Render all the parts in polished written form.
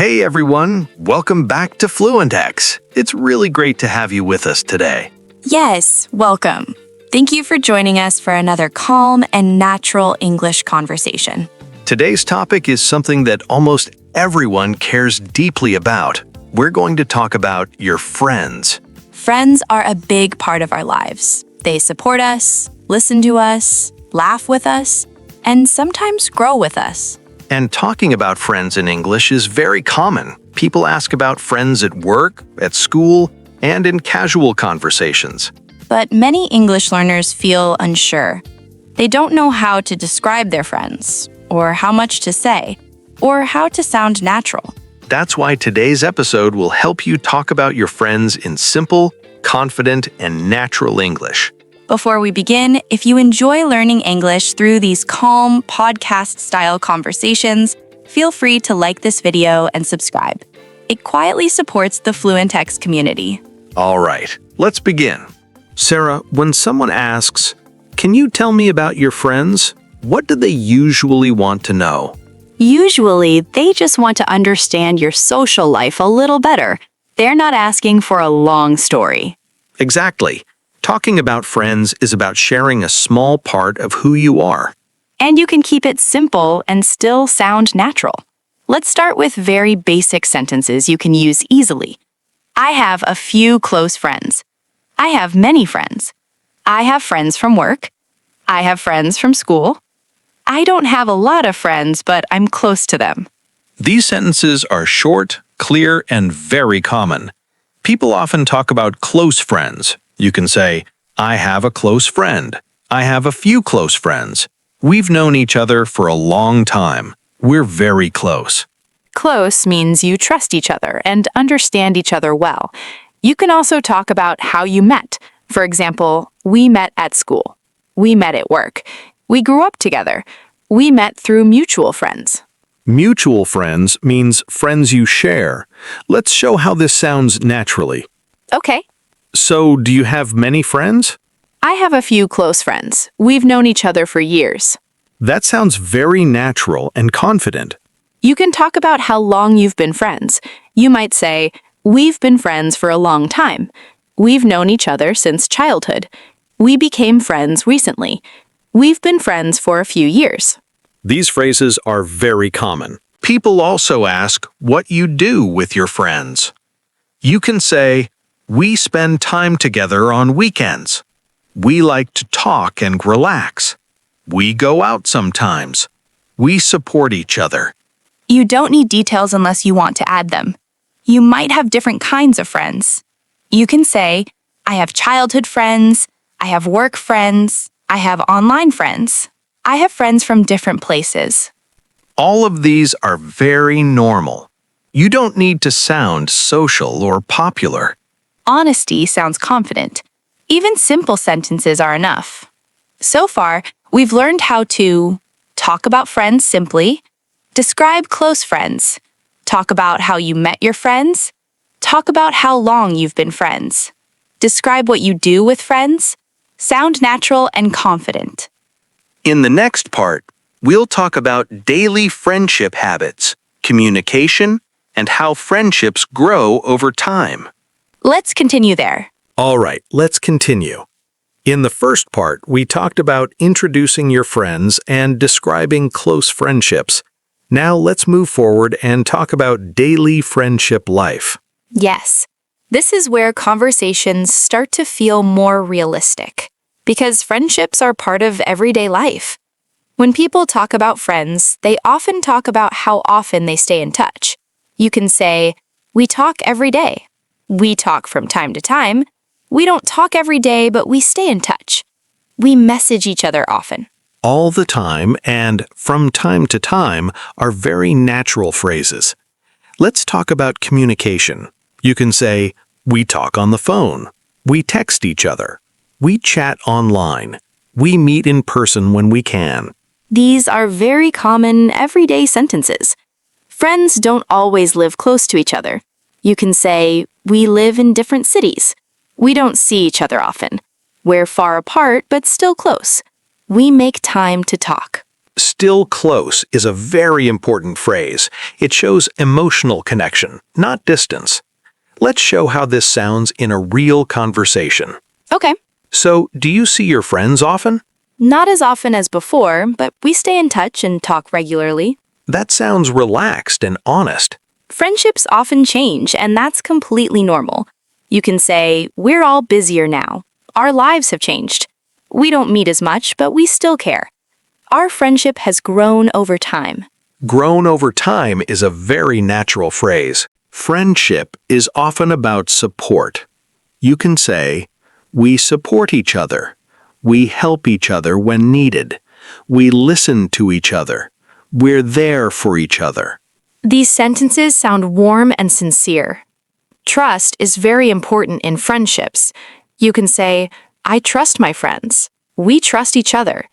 Hey everyone, welcome back to Fluentx. It's really great to have you with us today. Yes, welcome. Thank you for joining us for another calm and natural English conversation. Today's topic is something that almost everyone cares deeply about. We're going to talk about your friends. Friends are a big part of our lives. They support us, listen to us, laugh with us, and sometimes grow with us. And talking about friends in English is very common. People ask about friends at work, at school, and in casual conversations. But many English learners feel unsure. They don't know how to describe their friends, or how much to say, or how to sound natural. That's why today's episode will help you talk about your friends in simple, confident, and natural English. Before we begin, if you enjoy learning English through these calm, podcast-style conversations, feel free to like this video and subscribe. It quietly supports the Fluentx community. All right, let's begin. Sarah, when someone asks, "Can you tell me about your friends?" what do they usually want to know? Usually, they just want to understand your social life a little better. They're not asking for a long story. Exactly. Talking about friends is about sharing a small part of who you are. And you can keep it simple and still sound natural. Let's start with very basic sentences you can use easily. I have a few close friends. I have many friends. I have friends from work. I have friends from school. I don't have a lot of friends, but I'm close to them. These sentences are short, clear, and very common. People often talk about close friends. You can say, "I have a close friend." "I have a few close friends." "We've known each other for a long time." "We're very close." Close means you trust each other and understand each other well. You can also talk about how you met. For example, we met at school. We met at work. We grew up together. We met through mutual friends. Mutual friends means friends you share. Let's show how this sounds naturally. Okay. So, do you have many friends? I have a few close friends. We've known each other for years. That sounds very natural and confident. You can talk about how long you've been friends. You might say, "We've been friends for a long time. We've known each other since childhood. We became friends recently. We've been friends for a few years." These phrases are very common. People also ask what you do with your friends. You can say, "We spend time together on weekends." "We like to talk and relax." "We go out sometimes." "We support each other." You don't need details unless you want to add them. You might have different kinds of friends. You can say, "I have childhood friends. I have work friends. I have online friends. I have friends from different places." All of these are very normal. You don't need to sound social or popular. Honesty sounds confident. Even simple sentences are enough. So far, we've learned how to talk about friends simply, describe close friends, talk about how you met your friends, talk about how long you've been friends, describe what you do with friends, sound natural and confident. In the next part, we'll talk about daily friendship habits, communication, and how friendships grow over time. Let's continue there. All right, let's continue. In the first part, we talked about introducing your friends and describing close friendships. Now let's move forward and talk about daily friendship life. Yes, this is where conversations start to feel more realistic, because friendships are part of everyday life. When people talk about friends, they often talk about how often they stay in touch. You can say, "We talk every day." "We talk from time to time." "We don't talk every day, but we stay in touch." "We message each other often." All the time and from time to time are very natural phrases. Let's talk about communication. You can say, "We talk on the phone." "We text each other." "We chat online." "We meet in person when we can." These are very common everyday sentences. Friends don't always live close to each other. You can say, "We live in different cities." "We don't see each other often." "We're far apart but still close." "We make time to talk." Still close is a very important phrase. It shows emotional connection, not distance. Let's show how this sounds in a real conversation. Okay. So, do you see your friends often? Not as often as before, but we stay in touch and talk regularly. That sounds relaxed and honest. Friendships often change, and that's completely normal. You can say, we're all busier now. Our lives have changed. We don't meet as much, but we still care. Our friendship has grown over time. Grown over time is a very natural phrase. Friendship is often about support. You can say, we support each other. We help each other when needed. We listen to each other. We're there for each other. These sentences sound warm and sincere. Trust is very important in friendships. You can say, I trust my friends. We trust each other.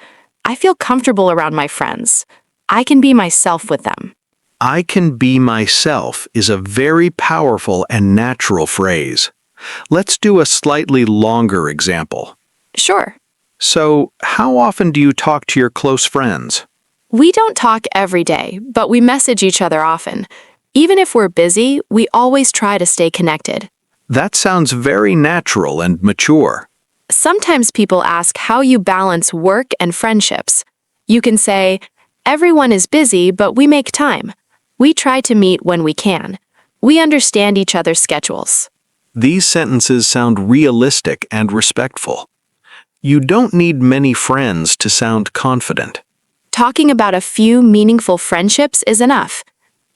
I feel comfortable around my friends. I can be myself with them. I can be myself is a very powerful and natural phrase. Let's do a slightly longer example. Sure. So, how often do you talk to your close friends? We don't talk every day, but we message each other often. Even if we're busy, we always try to stay connected. That sounds very natural and mature. Sometimes people ask how you balance work and friendships. You can say, everyone is busy, but we make time. We try to meet when we can. We understand each other's schedules. These sentences sound realistic and respectful. You don't need many friends to sound confident. Talking about a few meaningful friendships is enough.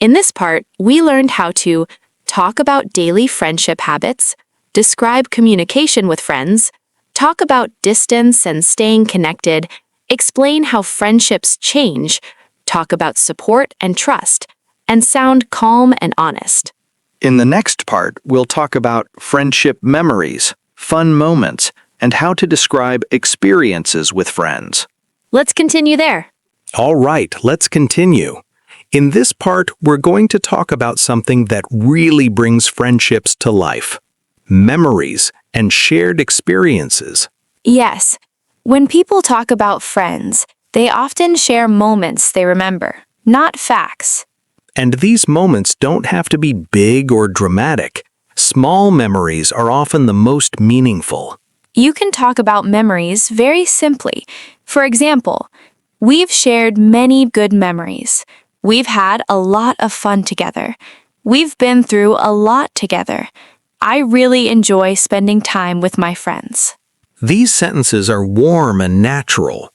In this part, we learned how to talk about daily friendship habits, describe communication with friends, talk about distance and staying connected, explain how friendships change, talk about support and trust, and sound calm and honest. In the next part, we'll talk about friendship memories, fun moments, and how to describe experiences with friends. Let's continue there. All right, let's continue. In this part, we're going to talk about something that really brings friendships to life. Memories and shared experiences. Yes, when people talk about friends, they often share moments they remember, not facts. And these moments don't have to be big or dramatic. Small memories are often the most meaningful. You can talk about memories very simply. For example, we've shared many good memories. We've had a lot of fun together. We've been through a lot together. I really enjoy spending time with my friends. These sentences are warm and natural.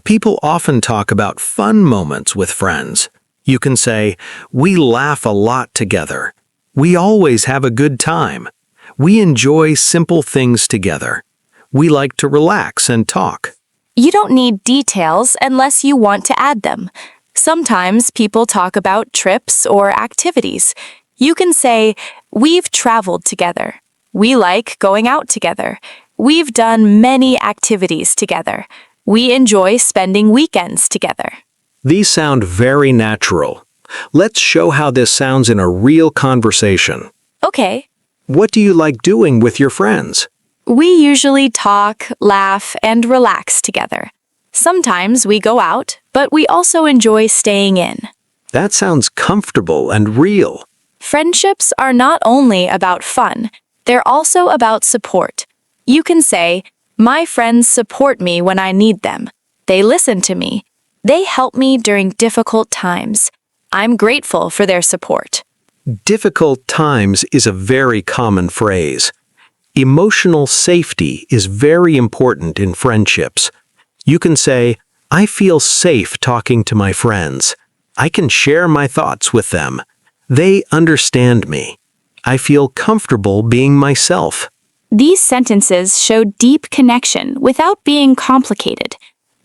People often talk about fun moments with friends. You can say, we laugh a lot together. We always have a good time. We enjoy simple things together. We like to relax and talk. You don't need details unless you want to add them. Sometimes people talk about trips or activities. You can say, we've traveled together. We like going out together. We've done many activities together. We enjoy spending weekends together. These sound very natural. Let's show how this sounds in a real conversation. Okay. What do you like doing with your friends? We usually talk, laugh, and relax together. Sometimes we go out, but we also enjoy staying in. That sounds comfortable and real. Friendships are not only about fun, they're also about support. You can say, my friends support me when I need them. They listen to me. They help me during difficult times. I'm grateful for their support. Difficult times is a very common phrase. Emotional safety is very important in friendships. You can say, I feel safe talking to my friends. I can share my thoughts with them. They understand me. I feel comfortable being myself. These sentences show deep connection without being complicated.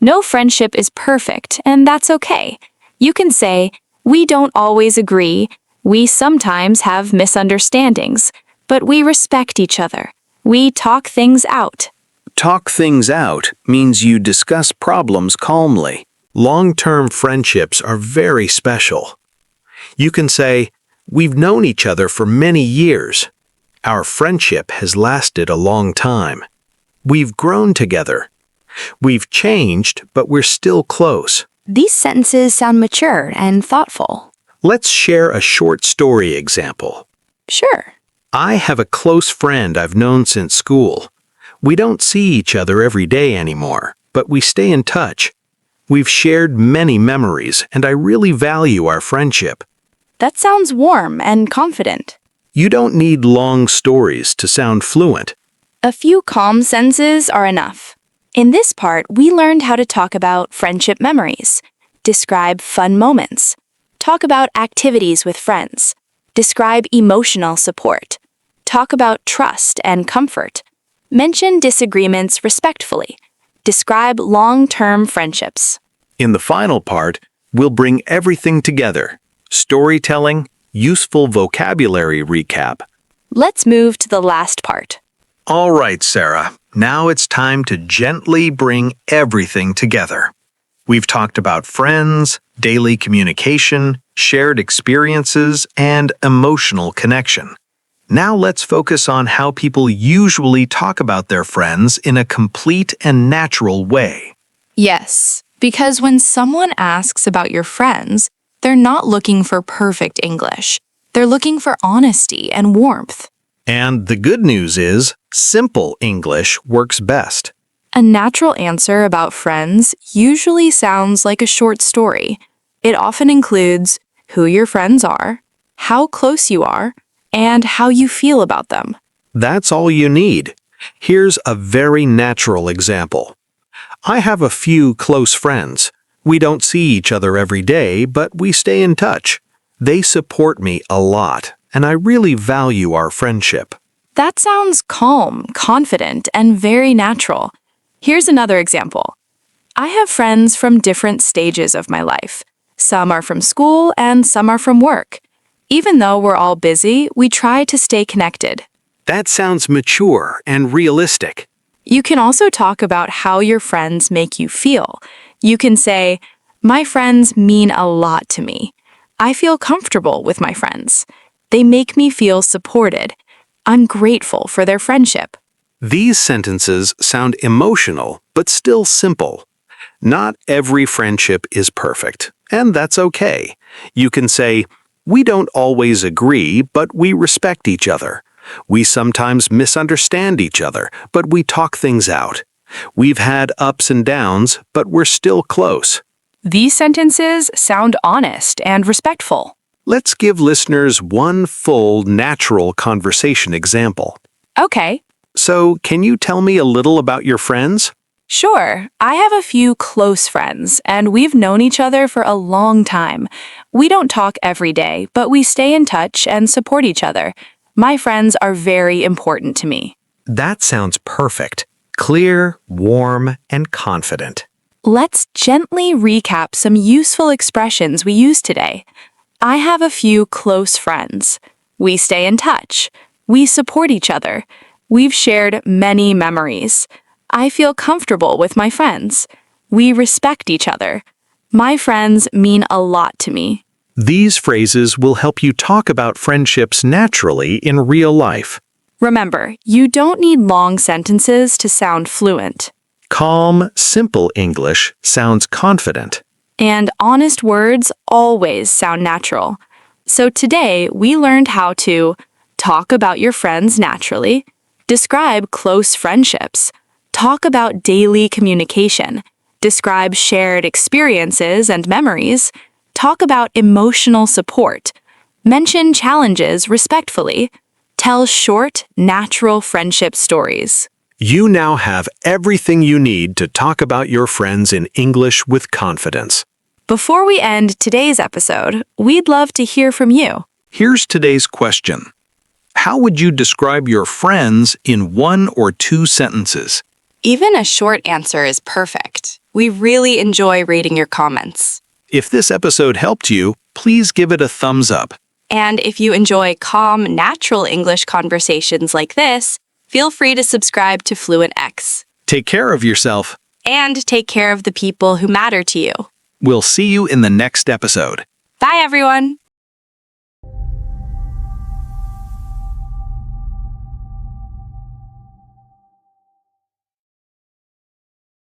No friendship is perfect, and that's okay. You can say, we don't always agree. We sometimes have misunderstandings, but we respect each other. We talk things out. Talk things out means you discuss problems calmly. Long-term friendships are very special. You can say, we've known each other for many years. Our friendship has lasted a long time. We've grown together. We've changed, but we're still close. These sentences sound mature and thoughtful. Let's share a short story example. Sure. I have a close friend I've known since school. We don't see each other every day anymore, but we stay in touch. We've shared many memories, and I really value our friendship. That sounds warm and confident. You don't need long stories to sound fluent. A few calm sentences are enough. In this part, we learned how to talk about friendship memories, describe fun moments, talk about activities with friends, describe emotional support, talk about trust and comfort, mention disagreements respectfully, describe long-term friendships. In the final part, we'll bring everything together: storytelling, useful vocabulary recap. Let's move to the last part. All right, Sarah, now it's time to gently bring everything together. We've talked about friends, daily communication, shared experiences, and emotional connection. Now let's focus on how people usually talk about their friends in a complete and natural way. Yes, because when someone asks about your friends, they're not looking for perfect English. They're looking for honesty and warmth. And the good news is, simple English works best. A natural answer about friends usually sounds like a short story. It often includes who your friends are, how close you are, and how you feel about them. That's all you need. Here's a very natural example. I have a few close friends. We don't see each other every day, but we stay in touch. They support me a lot, and I really value our friendship. That sounds calm, confident, and very natural. Here's another example. I have friends from different stages of my life. Some are from school and some are from work. Even though we're all busy, we try to stay connected. That sounds mature and realistic. You can also talk about how your friends make you feel. You can say, "My friends mean a lot to me. I feel comfortable with my friends. They make me feel supported. I'm grateful for their friendship." These sentences sound emotional, but still simple. Not every friendship is perfect, and that's okay. You can say, "We don't always agree, but we respect each other. We sometimes misunderstand each other, but we talk things out. We've had ups and downs, but we're still close." These sentences sound honest and respectful. Let's give listeners one full, natural conversation example. Okay, So, can you tell me a little about your friends? sure. I have a few close friends, and we've known each other for a long time. We don't talk every day, but we stay in touch and support each other. My friends are very important to me. That sounds perfect. Clear, warm, and confident. Let's gently recap some useful expressions we used today. I have a few close friends. We stay in touch. We support each other. We've shared many memories. I feel comfortable with my friends. We respect each other. My friends mean a lot to me. These phrases will help you talk about friendships naturally in real life. Remember, you don't need long sentences to sound fluent. Calm, simple English sounds confident. And honest words always sound natural. So today, we learned how to talk about your friends naturally, describe close friendships, talk about daily communication, describe shared experiences and memories, talk about emotional support, mention challenges respectfully, tell short, natural friendship stories. You now have everything you need to talk about your friends in English with confidence. Before we end today's episode, we'd love to hear from you. Here's today's question. How would you describe your friends in 1 or 2 sentences? Even a short answer is perfect. We really enjoy reading your comments. If this episode helped you, please give it a thumbs up. And if you enjoy calm, natural English conversations like this, feel free to subscribe to Fluentx. Take care of yourself. And take care of the people who matter to you. We'll see you in the next episode. Bye, everyone!